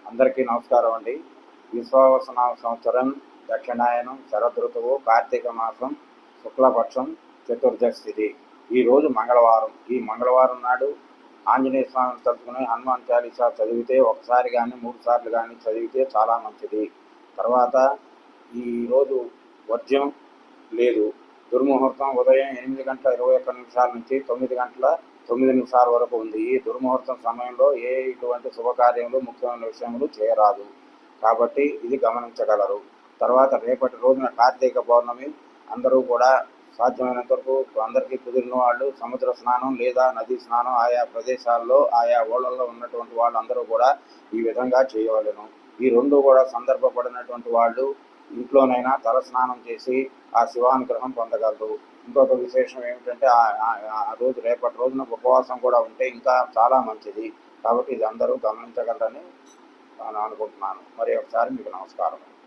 అందరికీ నమస్కారం అండి. విశ్వావసనామ సంవత్సరం, దక్షిణాయనం, శరదృతువు, కార్తీక మాసం, శుక్లపక్షం, చతుర్దశి తిథి. ఈరోజు మంగళవారం. ఈ మంగళవారం నాడు ఆంజనేయ స్వామిని తలుచుకుని హనుమాన్ చాలీసా చదివితే ఒకసారి కానీ 3 సార్లు కానీ చదివితే చాలా మంచిది. తర్వాత ఈరోజు వర్జ్యం లేదు. దుర్ముహూర్తం ఉదయం 8:21 నుంచి 9:09 వరకు ఉంది. ఈ దుర్ముహూర్తం సమయంలో ఎటువంటి శుభకార్యములు, ముఖ్యమైన విషయములు చేయరాదు. కాబట్టి ఇది గమనించగలరు. తర్వాత రేపటి రోజున కార్తీక పౌర్ణమి. అందరూ కూడా సాధ్యమైనంత వరకు అందరికీ కుదిరిన వాళ్ళు సముద్ర స్నానం లేదా నదీ స్నానం ఆయా ప్రదేశాల్లో ఆయా ఊళ్ళల్లో ఉన్నటువంటి వాళ్ళందరూ కూడా ఈ విధంగా చేయవలెను. ఈ రెండు కూడా సందర్భపడినటువంటి వాళ్ళు ఇంట్లోనైనా తల స్నానం చేసి ఆ శివానుగ్రహం పొందగలరు. ఇంకొక విశేషం ఏమిటంటే ఆ రోజు రేపటి రోజున ఉపవాసం కూడా ఉంటే ఇంకా చాలా మంచిది. కాబట్టి ఇది అందరూ గమనించగలరని నేను అనుకుంటున్నాను. మరి ఒకసారి మీకు నమస్కారం.